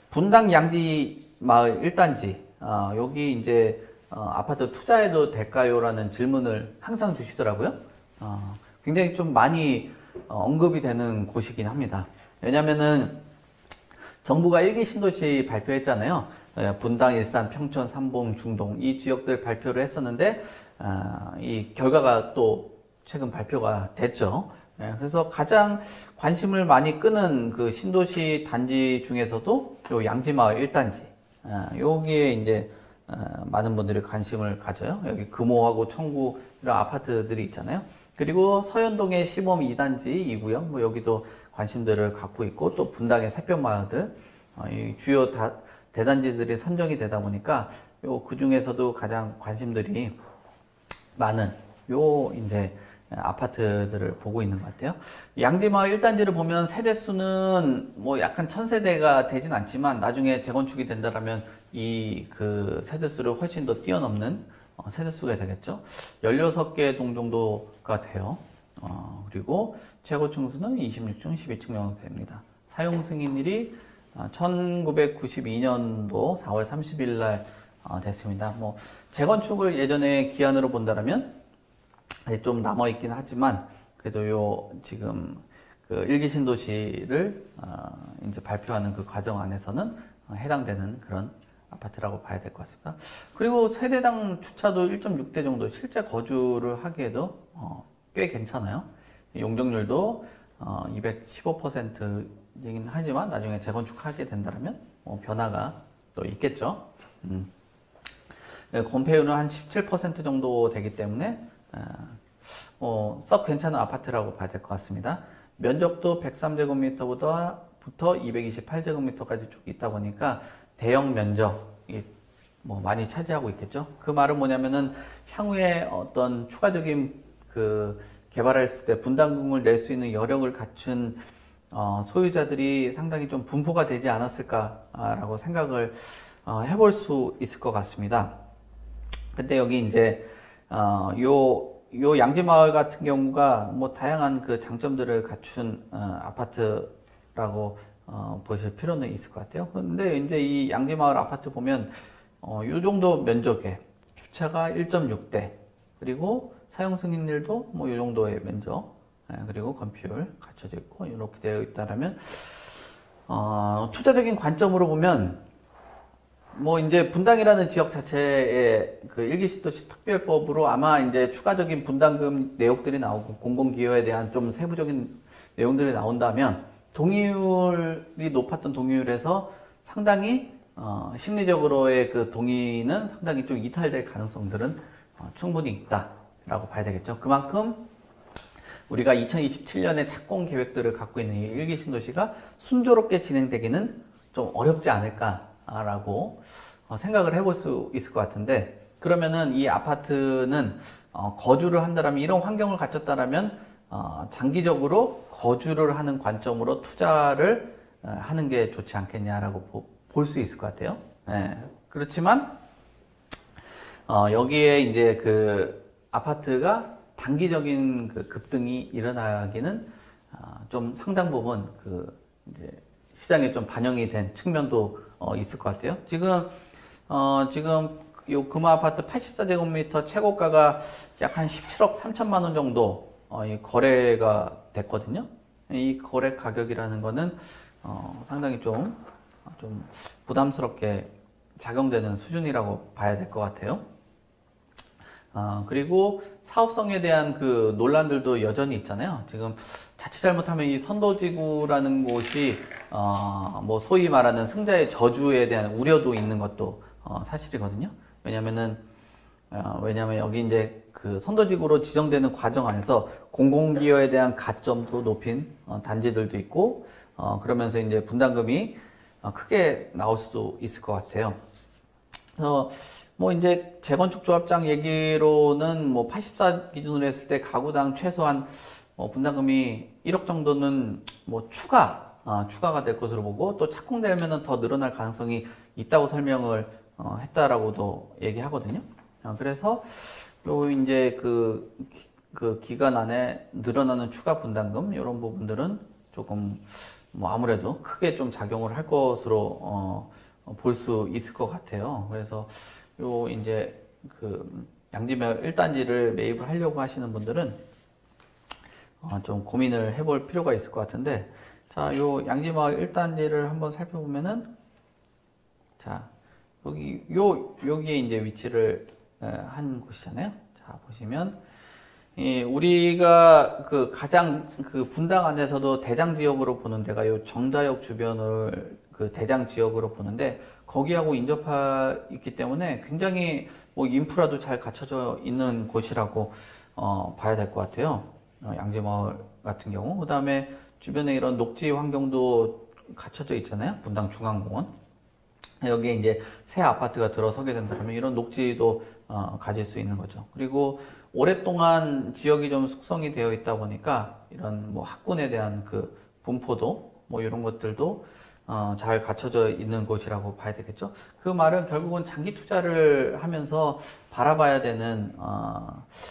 분당 양지 마을 1단지, 여기 이제 아파트 투자해도 될까요? 라는 질문을 항상 주시더라고요. 굉장히 좀 많이 언급이 되는 곳이긴 합니다. 왜냐면은 정부가 1기 신도시 발표했잖아요. 분당, 일산, 평촌, 삼봉, 중동 이 지역들 발표를 했었는데 이 결과가 또 최근 발표가 됐죠. 그래서 가장 관심을 많이 끄는 그 신도시 단지 중에서도 요 양지마을 1단지, 여기에 이제 많은 분들이 관심을 가져요. 여기 금호하고 청구 이런 아파트들이 있잖아요. 그리고 서현동의 시범 2단지 2구역, 뭐 여기도 관심들을 갖고 있고, 또 분당의 새벽마을들, 이 주요 대단지들이 선정이 되다 보니까 그 중에서도 가장 관심들이 많은 요 이제 아파트들을 보고 있는 것 같아요. 양지마을 1단지를 보면 세대수는 뭐 약간 1000세대가 되진 않지만 나중에 재건축이 된다라면 이 그 세대수를 훨씬 더 뛰어넘는 세대수가 되겠죠. 16개 동 정도가 돼요. 그리고 최고 층수는 26층, 12층 정도 됩니다. 사용 승인일이 1992년도 4월 30일 날 됐습니다. 뭐 재건축을 예전에 기한으로 본다라면 아직 좀 남아 있긴 하지만 그래도 요 지금 그 1기 신도시를 이제 발표하는 그 과정 안에서는 해당되는 그런 아파트라고 봐야 될 것 같습니다. 그리고 세대당 주차도 1.6대 정도 실제 거주를 하기에도 꽤 괜찮아요. 용적률도 215%이긴 하지만 나중에 재건축하게 된다면 변화가 또 있겠죠. 건폐율은 한 17% 정도 되기 때문에 썩 괜찮은 아파트라고 봐야 될 것 같습니다. 면적도 103제곱미터부터 228제곱미터까지 쭉 있다 보니까 대형 면적이 뭐 많이 차지하고 있겠죠. 그 말은 뭐냐면은 향후에 어떤 추가적인 그 개발했을 때 분담금을 낼 수 있는 여력을 갖춘 소유자들이 상당히 좀 분포가 되지 않았을까라고 생각을 해볼 수 있을 것 같습니다. 근데 여기 이제 요 양지마을 같은 경우가 뭐 다양한 그 장점들을 갖춘 아파트라고 보실 필요는 있을 것 같아요. 근데 이제 이 양지마을 아파트 보면 요 정도 면적에 주차가 1.6대, 그리고 사용 승인일도 뭐 요 정도의 면적, 그리고 건폐율 갖춰져 있고 이렇게 되어 있다라면 투자적인 관점으로 보면 뭐 이제 분당이라는 지역 자체의 그 1기 신도시 특별법으로 아마 이제 추가적인 분담금 내역들이 나오고 공공기여에 대한 좀 세부적인 내용들이 나온다면 동의율이 높았던 동의율에서 상당히 심리적으로의 그 동의는 상당히 좀 이탈될 가능성들은 충분히 있다라고 봐야 되겠죠. 그만큼 우리가 2027년에 착공 계획들을 갖고 있는 이 1기 신도시가 순조롭게 진행되기는 좀 어렵지 않을까라고 생각을 해볼 수 있을 것 같은데, 그러면은 이 아파트는 거주를 한다면, 이런 환경을 갖췄다면 장기적으로 거주를 하는 관점으로 투자를 하는 게 좋지 않겠냐라고 볼 수 있을 것 같아요. 그렇지만 여기에 이제 그 아파트가 단기적인 그 급등이 일어나기는 좀 상당 부분 그 이제 시장에 좀 반영이 된 측면도 있을 것 같아요. 지금 요 금호 아파트 84제곱미터 최고가가 약 한 17억 3천만 원 정도 이 거래가 됐거든요. 이 거래 가격이라는 거는 상당히 좀 부담스럽게 작용되는 수준이라고 봐야 될 것 같아요. 그리고 사업성에 대한 그 논란들도 여전히 있잖아요. 지금 자칫 잘못하면 이 선도지구라는 곳이 뭐 소위 말하는 승자의 저주에 대한 우려도 있는 것도 사실이거든요. 왜냐면 여기 이제 그 선도지구로 지정되는 과정 안에서 공공기여에 대한 가점도 높인 단지들도 있고, 그러면서 이제 분담금이 크게 나올 수도 있을 것 같아요. 그래서 뭐 이제 재건축 조합장 얘기로는 뭐 84 기준으로 했을 때 가구당 최소한 분담금이 1억 정도는 뭐 추가가 될 것으로 보고, 또 착공되면은 더 늘어날 가능성이 있다고 설명을 했다라고도 얘기하거든요. 그래서 요 이제 그 기간 안에 늘어나는 추가 분담금 이런 부분들은 조금 뭐 아무래도 크게 좀 작용을 할 것으로 볼 수 있을 것 같아요. 그래서 요 이제 그 양지마을 1단지를 매입을 하려고 하시는 분들은 좀 고민을 해볼 필요가 있을 것 같은데, 자, 요 양지마을 1단지를 한번 살펴보면은, 자, 여기에 이제 위치를 한 곳이잖아요. 자, 보시면, 우리가 그 가장 그 분당 안에서도 대장 지역으로 보는 데가 요 정자역 주변을 그 대장 지역으로 보는데, 거기하고 인접해 있기 때문에 굉장히 뭐 인프라도 잘 갖춰져 있는 곳이라고 봐야 될 것 같아요. 양지마을 같은 경우. 그 다음에 주변에 이런 녹지 환경도 갖춰져 있잖아요. 분당 중앙공원. 여기에 이제 새 아파트가 들어서게 된다면 이런 녹지도 가질 수 있는 거죠. 그리고 오랫동안 지역이 좀 숙성이 되어 있다 보니까 이런 뭐 학군에 대한 그 분포도 뭐 이런 것들도 잘 갖춰져 있는 곳이라고 봐야 되겠죠. 그 말은 결국은 장기 투자를 하면서 바라봐야 되는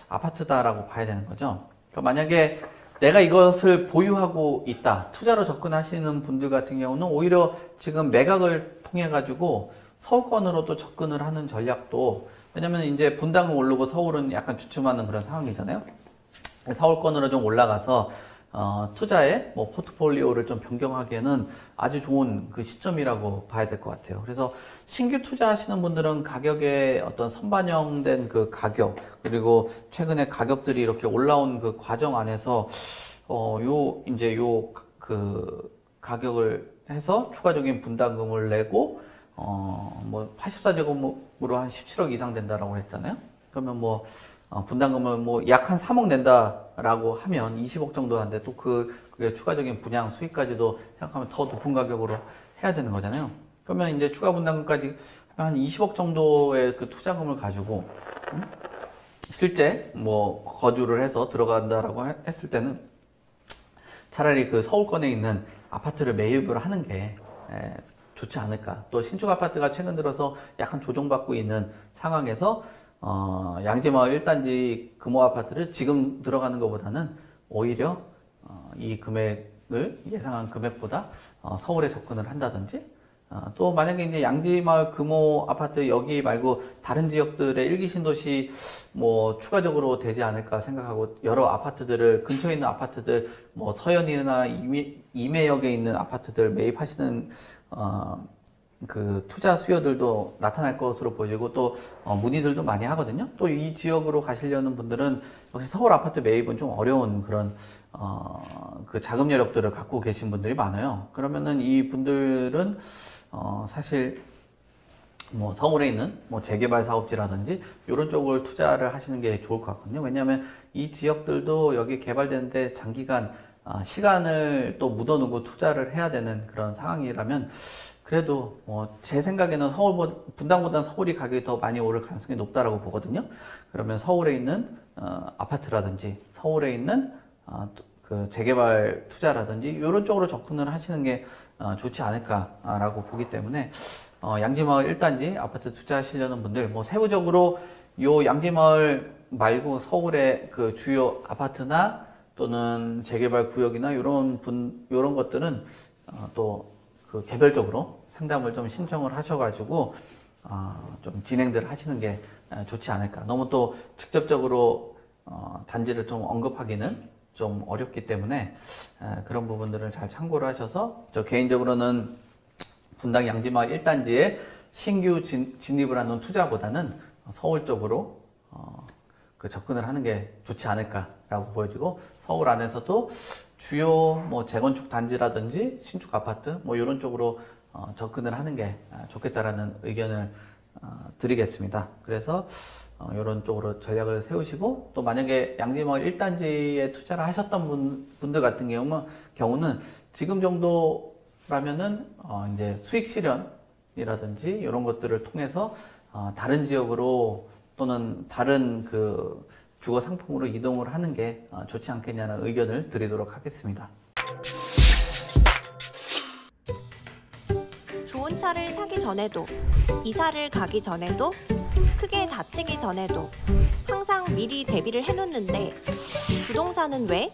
아파트다라고 봐야 되는 거죠. 그러니까 만약에 내가 이것을 보유하고 있다, 투자로 접근하시는 분들 같은 경우는 오히려 지금 매각을 통해 가지고 서울권으로도 접근을 하는 전략도, 왜냐면 이제 분당은 오르고 서울은 약간 주춤하는 그런 상황이잖아요. 서울권으로 좀 올라가서 투자의 뭐 포트폴리오를 좀 변경하기에는 아주 좋은 그 시점이라고 봐야 될 것 같아요. 그래서 신규 투자하시는 분들은 가격에 어떤 선반영된 그 가격, 그리고 최근에 가격들이 이렇게 올라온 그 과정 안에서 이제 그 가격을 해서 추가적인 분담금을 내고 뭐 84제곱으로 한 17억 이상 된다라고 했잖아요. 그러면 뭐 분담금을 뭐 약 한 3억 낸다라고 하면 20억 정도 하는데, 또 그게 추가적인 분양 수익까지도 생각하면 더 높은 가격으로 해야 되는 거잖아요. 그러면 이제 추가 분담금까지 한 20억 정도의 그 투자금을 가지고 실제 뭐 거주를 해서 들어간다라고 했을 때는 차라리 그 서울권에 있는 아파트를 매입을 하는 게 좋지 않을까. 또 신축 아파트가 최근 들어서 약간 조정받고 있는 상황에서 양지마을 1단지 금호 아파트를 지금 들어가는 것보다는 오히려 이 금액을 예상한 금액보다 서울에 접근을 한다든지, 또 만약에 이제 양지마을 금호 아파트 여기 말고 다른 지역들의 일기 신도시 뭐 추가적으로 되지 않을까 생각하고, 여러 아파트들을 근처에 있는 아파트들 뭐 서현이나 임해역에 있는 아파트들 매입하시는 그 투자 수요들도 나타날 것으로 보이고, 또 문의들도 많이 하거든요. 또 이 지역으로 가시려는 분들은 역시 서울 아파트 매입은 좀 어려운 그런 그 자금 여력들을 갖고 계신 분들이 많아요. 그러면은 이 분들은 사실 뭐 서울에 있는 뭐 재개발 사업지라든지 이런 쪽을 투자를 하시는 게 좋을 것 같거든요. 왜냐하면 이 지역들도 여기 개발되는데 장기간 시간을 또 묻어두고 투자를 해야 되는 그런 상황이라면, 그래도 제 생각에는 분당보다는 서울이 가격이 더 많이 오를 가능성이 높다라고 보거든요. 그러면 서울에 있는 아파트라든지 서울에 있는 그 재개발 투자라든지 이런 쪽으로 접근을 하시는 게 좋지 않을까라고 보기 때문에 양지마을 1단지 아파트 투자하시려는 분들, 뭐 세부적으로 요 양지마을 말고 서울의 그 주요 아파트나 또는 재개발 구역이나 이런 것들은 또 그 개별적으로 상담을 좀 신청을 하셔가지고 좀 진행들 하시는 게 좋지 않을까. 너무 또 직접적으로 단지를 좀 언급하기는 좀 어렵기 때문에 그런 부분들을 잘 참고를 하셔서, 저 개인적으로는 분당 양지마을 1단지에 신규 진입을 하는 투자보다는 서울 쪽으로 그 접근을 하는 게 좋지 않을까라고 보여지고, 서울 안에서도 주요 뭐 재건축 단지라든지 신축 아파트 뭐 이런 쪽으로 접근을 하는 게 좋겠다라는 의견을 드리겠습니다. 그래서 이런 쪽으로 전략을 세우시고, 또 만약에 양지마을 1단지에 투자를 하셨던 분들 같은 경우는 지금 정도라면은 이제 수익 실현이라든지 이런 것들을 통해서 다른 지역으로 또는 다른 그 주거 상품으로 이동을 하는 게 좋지 않겠냐는 의견을 드리도록 하겠습니다. 좋은 차를 사기 전에도, 이사를 가기 전에도, 크게 다치기 전에도 항상 미리 대비를 해놓는데 부동산은 왜?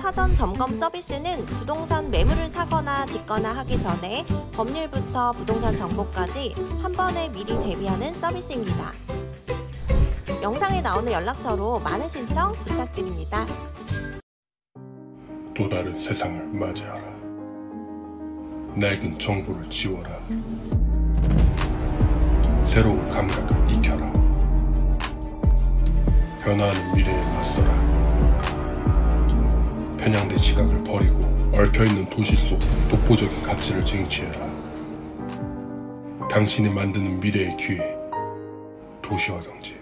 사전 점검 서비스는 부동산 매물을 사거나 짓거나 하기 전에 법률부터 부동산 정보까지 한 번에 미리 대비하는 서비스입니다. 영상에 나오는 연락처로 많은 신청 부탁드립니다. 또 다른 세상을 맞이하라. 낡은 정보를 지워라. 새로운 감각을 익혀라. 변화하는 미래에 맞서라. 편향된 시각을 버리고 얽혀있는 도시 속 독보적인 가치를 쟁취해라. 당신이 만드는 미래의 기회, 도시화 경제.